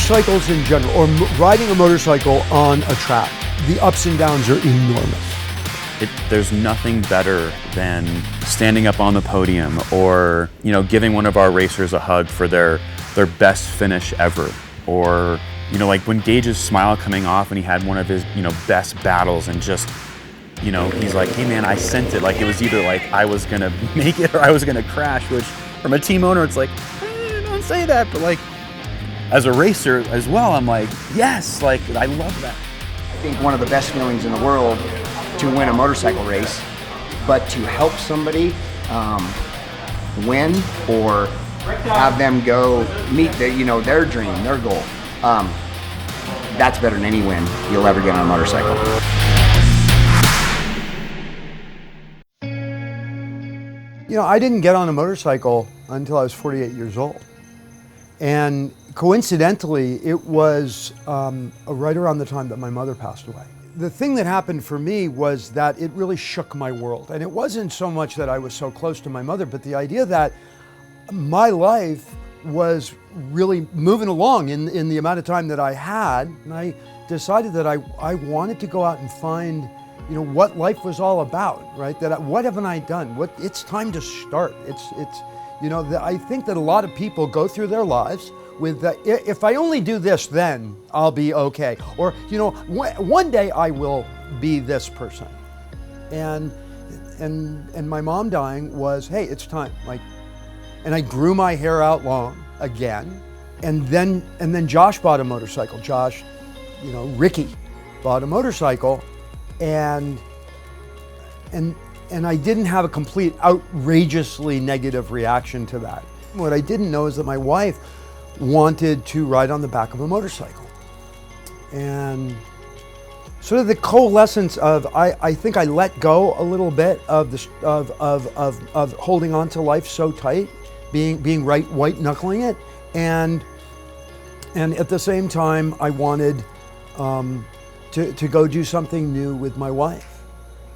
Motorcycles in general, or riding a motorcycle on a track, the ups and downs are enormous. There's nothing better than standing up on the podium or, giving one of our racers a hug for their best finish ever. Or, like when Gage's smile coming off and he had one of his, best battles and just, he's like, hey man, I sent it. Like it was either like I was gonna make it or I was gonna crash, which from a team owner, it's like, don't say that. But like, as a racer as well, I'm like, yes, like I love that. I think one of the best feelings in the world to win a motorcycle race, but to help somebody win or have them go meet their dream, their goal, that's better than any win you'll ever get on a motorcycle. I didn't get on a motorcycle until I was 48 years old. And coincidentally, it was right around the time that my mother passed away. The thing that happened for me was that it really shook my world. And it wasn't so much that I was so close to my mother, but the idea that my life was really moving along in the amount of time that I had. And I decided that I wanted to go out and find what life was all about, right? What haven't I done? It's time to start. I think that a lot of people go through their lives with if I only do this, then I'll be okay. Or, one day I will be this person. And my mom dying was, hey, it's time. And I grew my hair out long again. And then Josh bought a motorcycle. Josh, Ricky bought a motorcycle. And I didn't have a complete outrageously negative reaction to that. What I didn't know is that my wife wanted to ride on the back of a motorcycle. And sort of the coalescence of, I think I let go a little bit of holding on to life so tight, being right white knuckling it. And at the same time, I wanted to go do something new with my wife.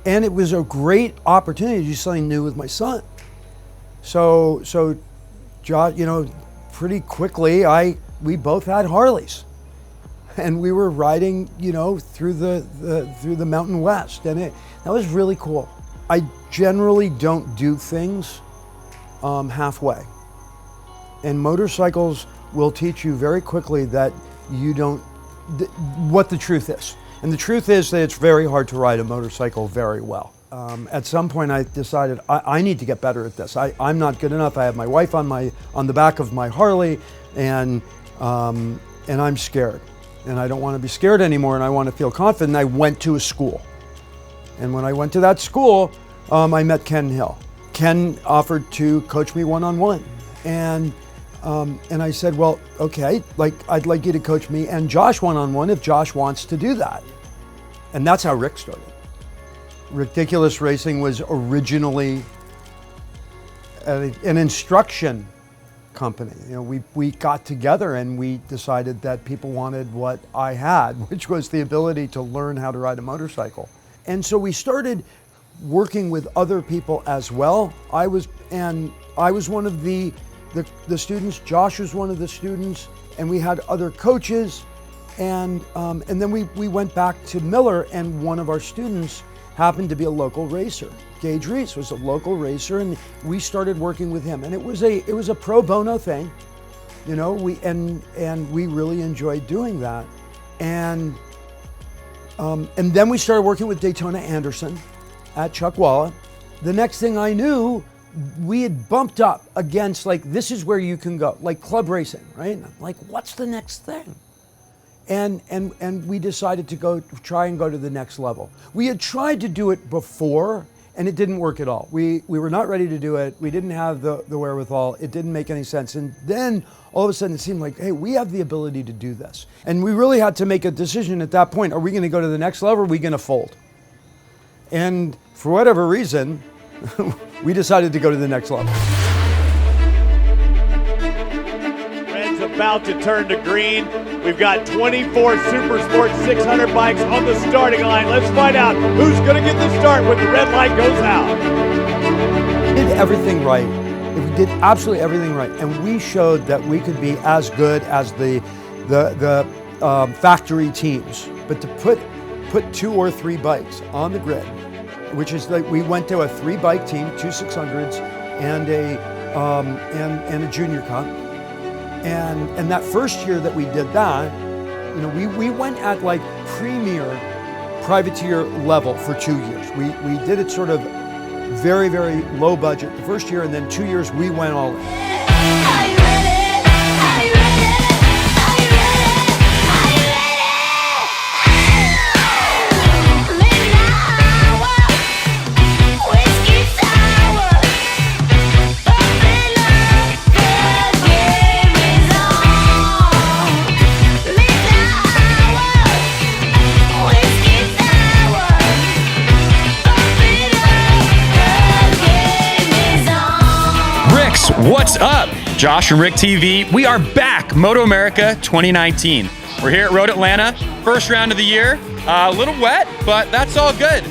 And it was a great opportunity to do something new with my son. So Josh, pretty quickly, we both had Harleys, and we were riding, through the Mountain West, and that was really cool. I generally don't do things halfway, and motorcycles will teach you very quickly that you don't, what the truth is. And the truth is that it's very hard to ride a motorcycle very well. At some point I decided I need to get better at this. I'm not good enough. I have my wife on the back of my Harley, and I'm scared. And I don't want to be scared anymore, and I want to feel confident. And I went to a school. And when I went to that school, I met Ken Hill. Ken offered to coach me one-on-one. And I said, well, okay, I'd like you to coach me and Josh one-on-one if Josh wants to do that. And that's how Rick started. Rickdiculous Racing was originally an instruction company. We got together and we decided that people wanted what I had, which was the ability to learn how to ride a motorcycle. And so we started working with other people as well. I was one of the students. Josh was one of the students, and we had other coaches. And then we went back to Miller, and one of our students happened to be a local racer. Gage Reese was a local racer, and we started working with him. And it was a pro bono thing, we really enjoyed doing that. And then we started working with Daytona Anderson at Chuckwalla. The next thing I knew, we had bumped up against this is where you can go, like club racing, right? Like, what's the next thing? And we decided to try and go to the next level. We had tried to do it before, and it didn't work at all. We were not ready to do it. We didn't have the wherewithal. It didn't make any sense. And then all of a sudden it seemed like, hey, we have the ability to do this. And we really had to make a decision at that point. Are we going to go to the next level, or are we going to fold? And for whatever reason, we decided to go to the next level. Red's about to turn to green. We've got 24 Super Sport 600 bikes on the starting line. Let's find out who's going to get the start when the red light goes out. We did everything right. We did absolutely everything right. And we showed that we could be as good as the the factory teams, but to put 2 or 3 bikes on the grid, which is like we went to a 3-bike team, 2 600s and a junior cup, and that first year that we did that, you know, we went at like premier privateer level for 2 years. We did it sort of very, very low budget the first year, and then 2 years we went all in. What's up? Josh from RiCKTV. We are back, Moto America 2019. We're here at Road Atlanta, first round of the year. A little wet, but that's all good.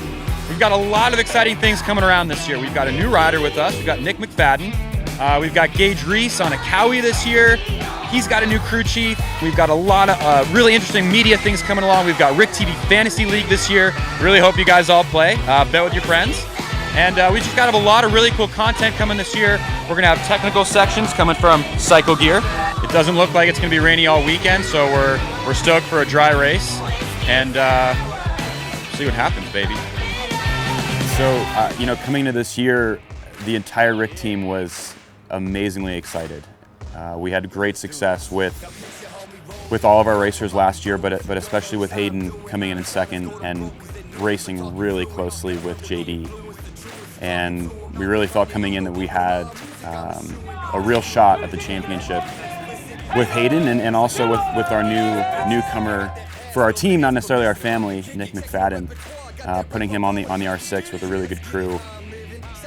We've got a lot of exciting things coming around this year. We've got a new rider with us. We've got Nick McFadden. We've got Gage Reese on a Cowie this year. He's got a new crew chief. We've got a lot of really interesting media things coming along. We've got RiCKTV Fantasy League this year. Really hope you guys all play. Bet with your friends. And we just got a lot of really cool content coming this year. We're gonna have technical sections coming from Cycle Gear. It doesn't look like it's gonna be rainy all weekend, so we're stoked for a dry race, and see what happens, baby. So, you know, coming into this year, the entire RiCK team was amazingly excited. We had great success with all of our racers last year, but especially with Hayden coming in second and racing really closely with JD. And we really felt coming in that we had a real shot at the championship with Hayden and also with our newcomer for our team, not necessarily our family, Nick McFadden, putting him on the R6 with a really good crew.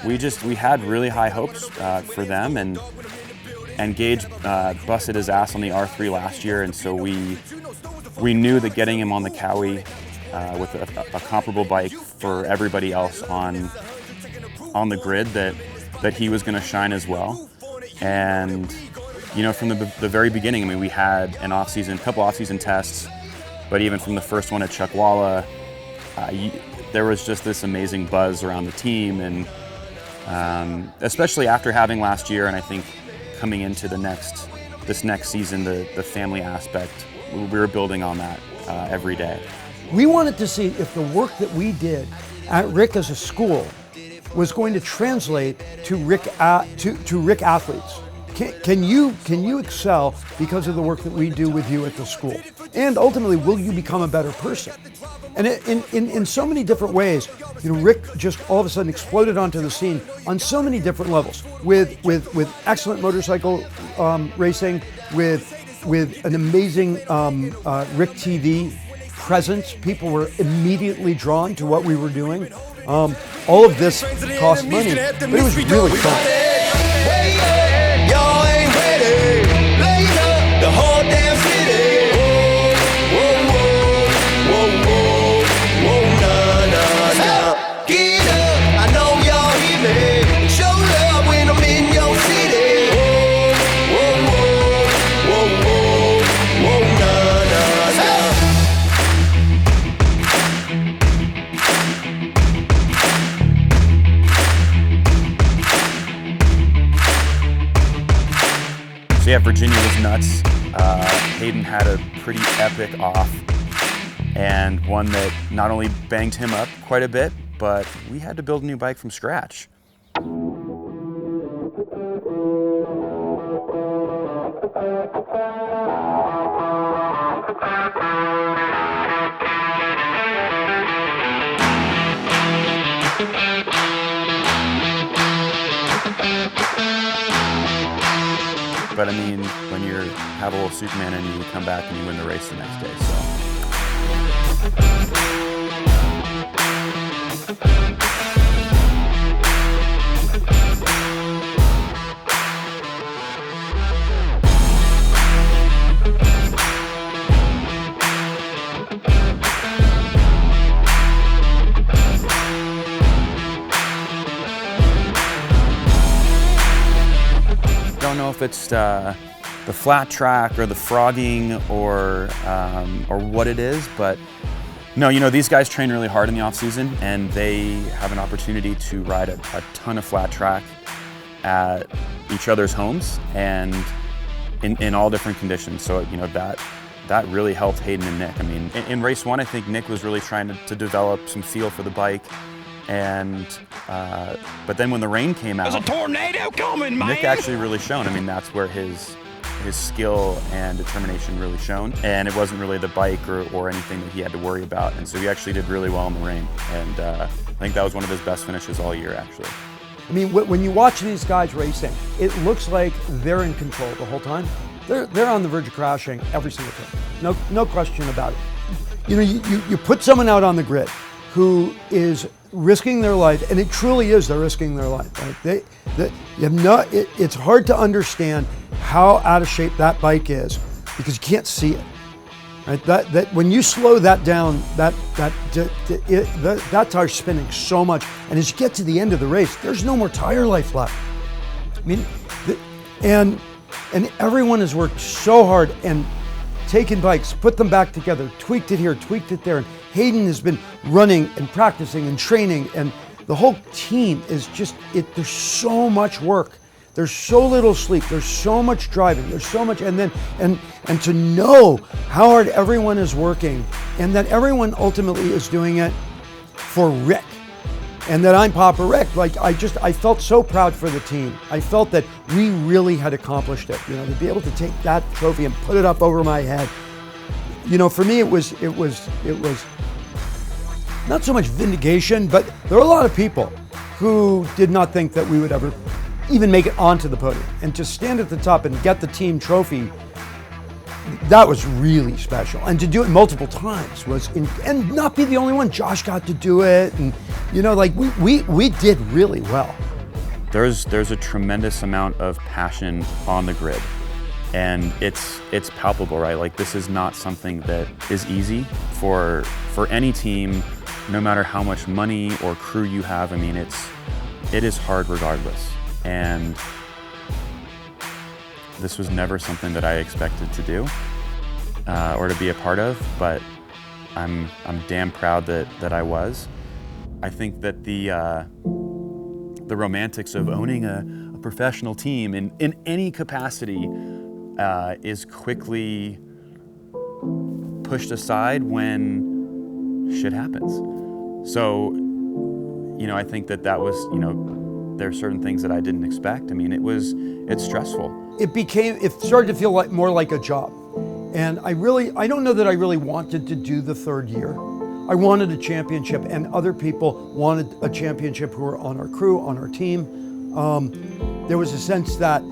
We had really high hopes for them, and Gage busted his ass on the R3 last year, and so we knew that getting him on the Cowie with a comparable bike for everybody else on the grid, that he was going to shine as well. And you know, from the very beginning, I mean, we had a couple off-season tests, but even from the first one at Chuckwalla, there was just this amazing buzz around the team, and especially after having last year, and I think coming into this next season, the family aspect, we were building on that every day. We wanted to see if the work that we did at RiCK as a school was going to translate to RiCK athletes. Can you excel because of the work that we do with you at the school? And ultimately, will you become a better person? And in so many different ways, you know, RiCK just all of a sudden exploded onto the scene on so many different levels, with excellent motorcycle racing, with an amazing RiCKTV presence. People were immediately drawn to what we were doing. All of this cost money, but it was really fun. So yeah, Virginia was nuts. Hayden had a pretty epic off, and one that not only banged him up quite a bit, but we had to build a new bike from scratch. But I mean, when you have a little Superman and you come back and you win the race the next day, Don't know if it's flat track or the frogging or what it is, but no, you know, these guys train really hard in the off season, and they have an opportunity to ride a ton of flat track at each other's homes and in all different conditions. So, you know, that really helped Hayden and Nick. I mean, in race one, I think Nick was really trying to develop some feel for the bike. And, but then when the rain came out, there's a tornado coming, man! Nick actually really shone. I mean, that's where his skill and determination really shone. And it wasn't really the bike or anything that he had to worry about. And so he actually did really well in the rain. And I think that was one of his best finishes all year, actually. I mean, when you watch these guys racing, it looks like they're in control the whole time. They're on the verge of crashing every single time. No question about it. You know, you put someone out on the grid who is risking their life, and it truly is, they're risking their life. Right? It's hard to understand how out of shape that bike is because you can't see it. Right? That when you slow that down, that tire's spinning so much, and as you get to the end of the race, there's no more tire life left. I mean, and everyone has worked so hard and taken bikes, put them back together, tweaked it here, tweaked it there, and Hayden has been running and practicing and training, and the whole team is just there's so much work. There's so little sleep, there's so much driving, there's so much, and to know how hard everyone is working, and that everyone ultimately is doing it for Rick, and that I'm Papa Rick. Like, I felt so proud for the team. I felt that we really had accomplished it. You know, to be able to take that trophy and put it up over my head. You know, for me, it was not so much vindication, but there were a lot of people who did not think that we would ever even make it onto the podium. And to stand at the top and get the team trophy, that was really special. And to do it multiple times and not be the only one. Josh got to do it, and you know, like we did really well. There's a tremendous amount of passion on the grid, and it's palpable, right? Like, this is not something that is easy for any team, no matter how much money or crew you have. I mean, it is hard regardless. And this was never something that I expected to do or to be a part of, but I'm damn proud that I was. I think that the romantics of owning a professional team in any capacity is quickly pushed aside when shit happens. So, you know, I think that was, you know, there are certain things that I didn't expect. I mean, it's stressful. It started to feel more like a job. And I don't know that I really wanted to do the third year. I wanted a championship, and other people wanted a championship who were on our crew, on our team. There was a sense that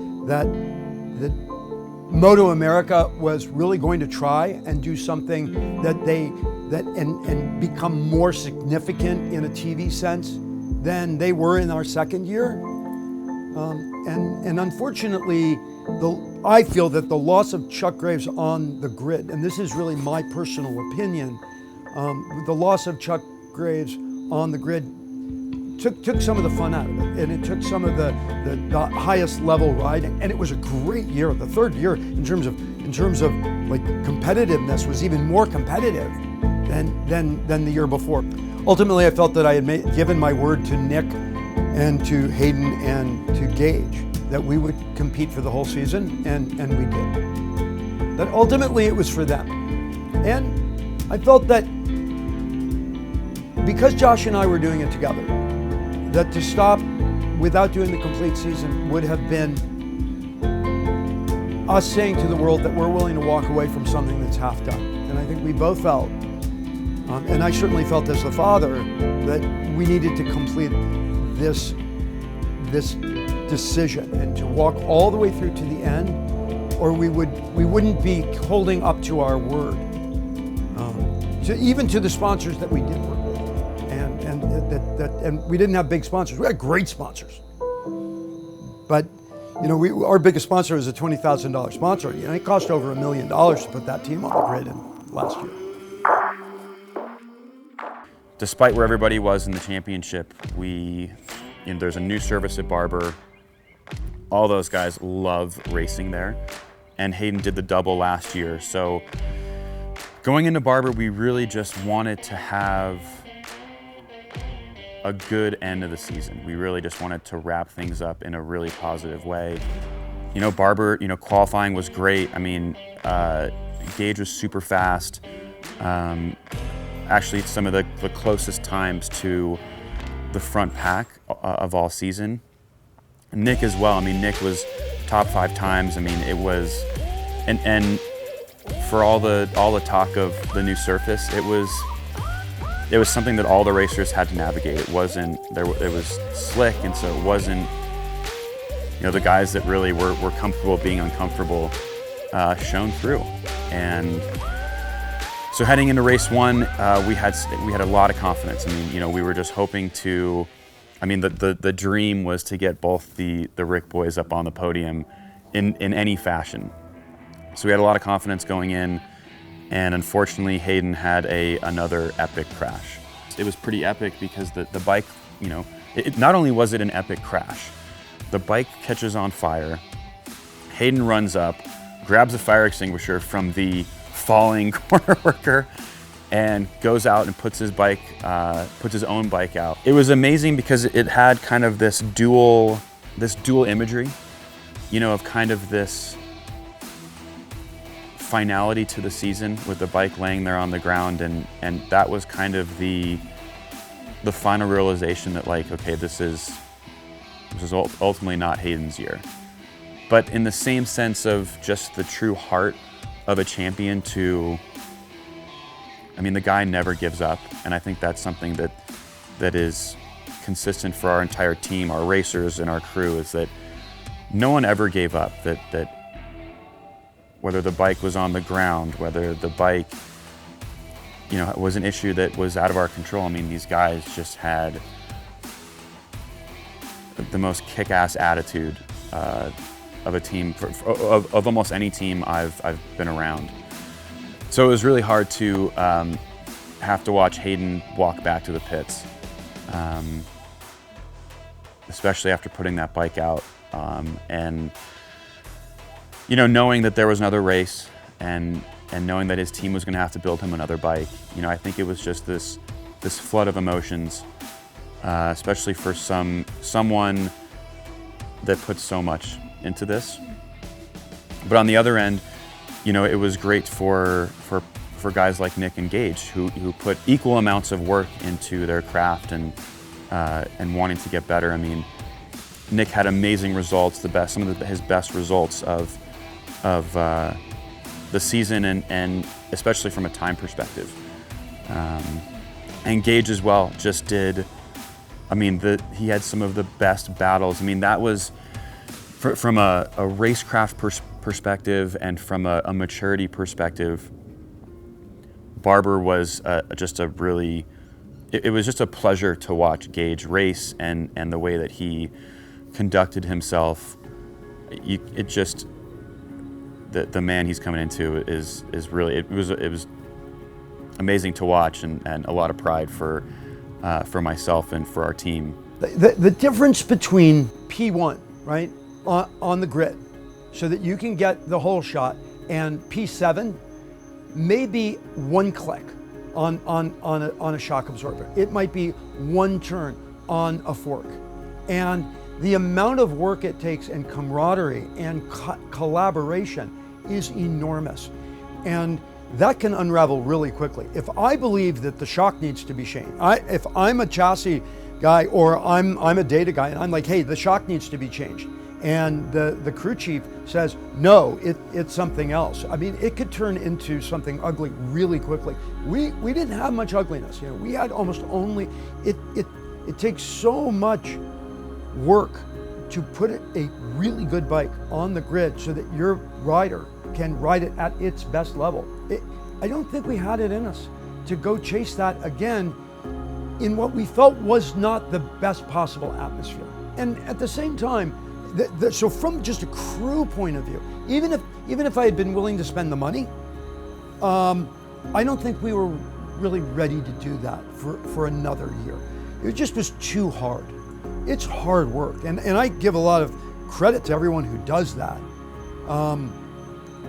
Moto America was really going to try and do something and become more significant in a TV sense than they were in our second year. And unfortunately, I feel that the loss of Chuck Graves on the grid, and this is really my personal opinion, the loss of Chuck Graves on the grid took some of the fun out of it, and it took some of the highest level riding, and it was a great year. The third year, in terms of like competitiveness, was even more competitive than the year before. Ultimately, I felt that I had given my word to Nick and to Hayden and to Gage that we would compete for the whole season, and we did. That ultimately it was for them. And I felt that because Josh and I were doing it together, that to stop without doing the complete season would have been us saying to the world that we're willing to walk away from something that's half done. And I think we both felt, and I certainly felt as the father, that we needed to complete this decision and to walk all the way through to the end, or we wouldn't be holding up to our word, even to the sponsors that we did work with, and we didn't have big sponsors. We had great sponsors, but you know, our biggest sponsor was a $20,000 sponsor. You know, it cost over $1 million to put that team on the grid in last year. Despite where everybody was in the championship, there's a new service at Barber. All those guys love racing there. and Hayden did the double last year. So going into Barber, we really just wanted to have a good end of the season. We really just wanted to wrap things up in a really positive way. You know, Barber, you know, qualifying was great. I mean, Gage was super fast. Actually, some of the closest times to the front pack of all season. Nick as well. I mean, Nick was top 5 times. I mean, it was, and for all the talk of the new surface, it was something that all the racers had to navigate. It wasn't there. It was slick, and so it wasn't. You know, the guys that really were comfortable being uncomfortable shone through, and so heading into race 1, we had a lot of confidence. I mean, you know, we were just hoping to. I mean, the dream was to get both the Rick boys up on the podium in any fashion. So we had a lot of confidence going in, and unfortunately Hayden had another epic crash. It was pretty epic because the bike, you know, not only was it an epic crash, the bike catches on fire. Hayden runs up, grabs a fire extinguisher from the falling corner worker, and goes out and puts his own bike out. It was amazing because it had kind of this dual imagery, you know, of kind of this finality to the season with the bike laying there on the ground, and that was kind of the final realization that, like, okay, this is ultimately not Hayden's year. But in the same sense of just the true heart of a champion I mean, the guy never gives up, and I think that's something that is consistent for our entire team, our racers and our crew, is that no one ever gave up, that whether the bike was on the ground, whether the bike, you know, was an issue that was out of our control. I mean, these guys just had the most kick-ass attitude of a team, of almost any team I've been around. So it was really hard to have to watch Hayden walk back to the pits, especially after putting that bike out, and you know, knowing that there was another race, and knowing that his team was going to have to build him another bike. You know, I think it was just this flood of emotions, especially for someone that puts so much into this. But on the other end, you know, it was great for guys like Nick and Gage, who put equal amounts of work into their craft and wanting to get better. I mean, Nick had amazing results, some of his best results of the season, and especially from a time perspective. And Gage as well just did. I mean, he had some of the best battles. I mean, that was from a racecraft perspective and from a maturity perspective. Barber was just a really. It was just a pleasure to watch Gage race, and the way that he conducted himself. It just. The man he's coming into is really, it was amazing to watch, and a lot of pride for myself and for our team. The difference between P1, right, on the grid, so that you can get the whole shot, and P7 may be one click on a shock absorber. It might be one turn on a fork, and the amount of work it takes, and camaraderie and collaboration is enormous, and that can unravel really quickly. If I believe that the shock needs to be changed, if I'm a chassis guy or I'm a data guy, and I'm like, hey, the shock needs to be changed, and the crew chief says, no, it's something else. I mean, it could turn into something ugly really quickly. We didn't have much ugliness. You know, we had almost only, it takes so much work to put a really good bike on the grid so that your rider can ride it at its best level. I don't think we had it in us to go chase that again in what we felt was not the best possible atmosphere. And at the same time, so from just a crew point of view, even if I had been willing to spend the money, I don't think we were really ready to do that for another year. It just was too hard. It's hard work, and I give a lot of credit to everyone who does that.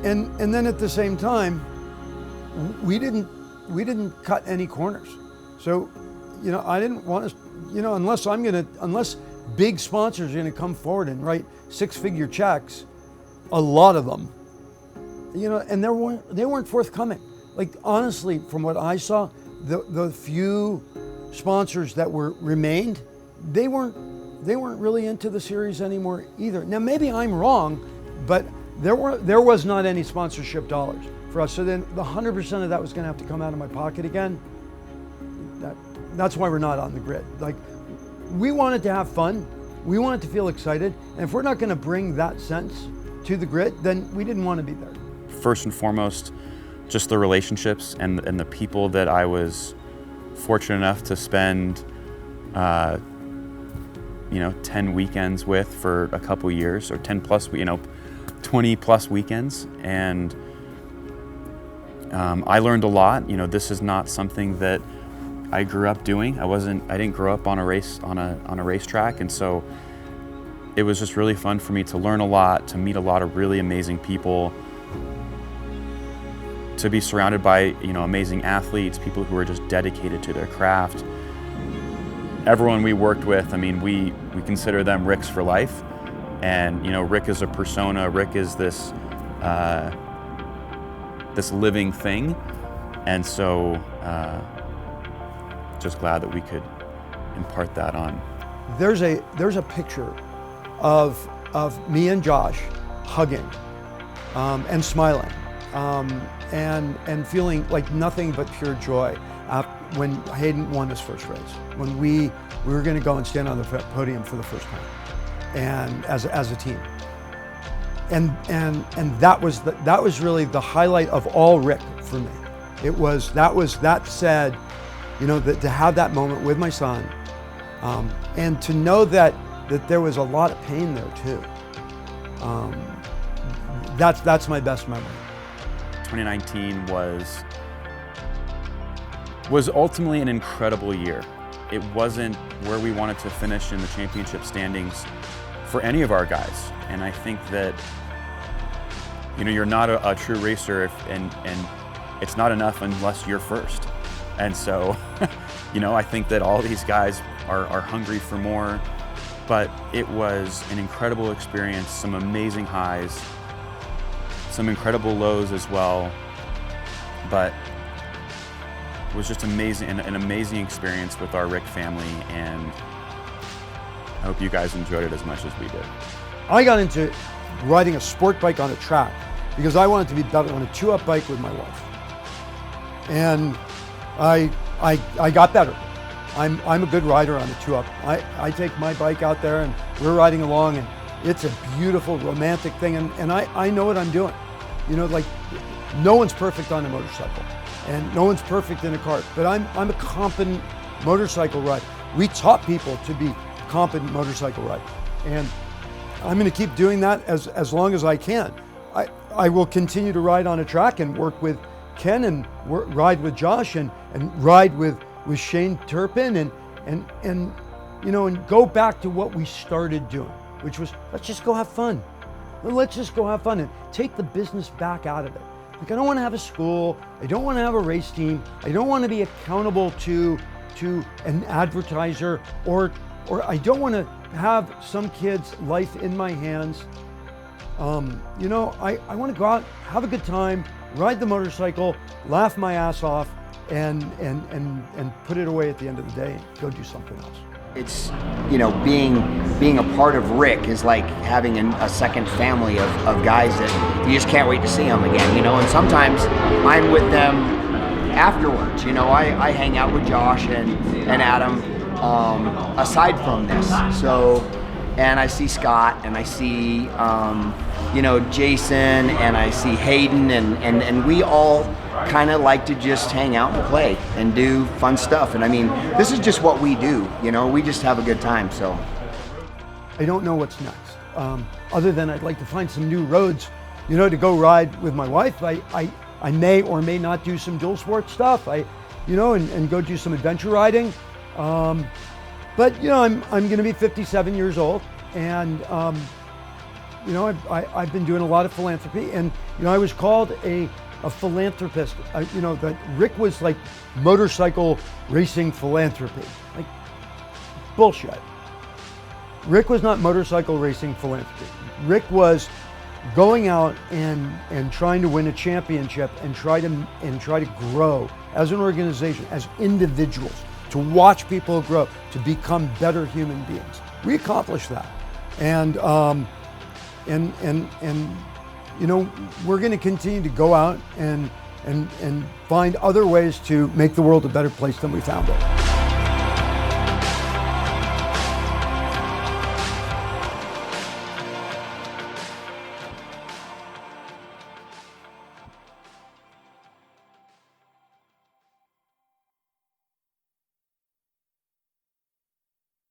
And then at the same time, we didn't cut any corners. So, you know, I didn't want to, you know, unless big sponsors are gonna come forward and write 6-figure checks, a lot of them, you know, and they weren't forthcoming. Like, honestly, from what I saw, the few sponsors that remained, they weren't really into the series anymore either. Now, maybe I'm wrong, but there was not any sponsorship dollars for us. So then the 100% of that was gonna have to come out of my pocket again. That's why we're not on the grid. Like, we wanted to have fun. We wanted to feel excited. And if we're not gonna bring that sense to the grid, then we didn't want to be there. First and foremost, just the relationships and the people that I was fortunate enough to spend, you know, 10 weekends with for a couple years, or 10 plus, you know, 20 plus weekends. And I learned a lot. You know, this is not something that I grew up doing. I didn't grow up on a racetrack, and so it was just really fun for me to learn a lot, to meet a lot of really amazing people, to be surrounded by, you know, amazing athletes, people who are just dedicated to their craft. Everyone we worked with, I mean, we consider them Ricks for life, and you know, Rick is a persona. Rick is this this living thing, and so just glad that we could impart that on. There's a picture of me and Josh hugging and smiling and feeling like nothing but pure joy when Hayden won his first race, when we were going to go and stand on the podium for the first time, and as a team, and that was really the highlight of all Rick for me. That said, you know, that to have that moment with my son, and to know that there was a lot of pain there too. That's my best memory. 2019 was ultimately an incredible year. It wasn't where we wanted to finish in the championship standings for any of our guys, and I think that, you know, you're not a true racer and it's not enough unless you're first. And so, you know, I think that all these guys are hungry for more, but it was an incredible experience, some amazing highs, some incredible lows as well, but it was just amazing, an amazing experience with our Rick family, and I hope you guys enjoyed it as much as we did. I got into riding a sport bike on a track because I wanted to be better on a 2-up bike with my wife. And I got better. I'm a good rider on a 2-up. I take my bike out there and we're riding along, and it's a beautiful, romantic thing, and I know what I'm doing. You know, like, no one's perfect on a motorcycle, and no one's perfect in a kart, but I'm a competent motorcycle rider. We taught people to be competent motorcycle riders, and I'm gonna keep doing that as long as I can. I will continue to ride on a track and work with Ken and ride with Josh and ride with Shane Turpin and you know, and go back to what we started doing, which was, let's just go have fun. Let's just go have fun and take the business back out of it. Like, I don't want to have a school. I don't want to have a race team. I don't want to be accountable to an advertiser, or I don't want to have some kid's life in my hands. You know, I want to go out, have a good time, ride the motorcycle, laugh my ass off, and put it away at the end of the day and go do something else. It's, you know, being a part of Rick is like having a second family of guys that you just can't wait to see them again, you know. And sometimes I'm with them afterwards, you know. I hang out with Josh and Adam aside from this. So, and I see Scott, and I see you know, Jason, and I see Hayden, and we all kind of like to just hang out and play and do fun stuff. And I mean, this is just what we do, you know. We just have a good time. So I don't know what's next, other than I'd like to find some new roads, you know, to go ride with my wife. I may or may not do some dual sport stuff, you know, and go do some adventure riding. But you know, I'm going to be 57 years old, and you know, I've been doing a lot of philanthropy, and you know, I was called a philanthropist. You know, that Rick was like motorcycle racing philanthropy. Like, bullshit. Rick was not motorcycle racing philanthropy. Rick was going out and trying to win a championship and try to grow as an organization, as individuals, to watch people grow, to become better human beings. We accomplished that, and you know, we're going to continue to go out and find other ways to make the world a better place than we found it.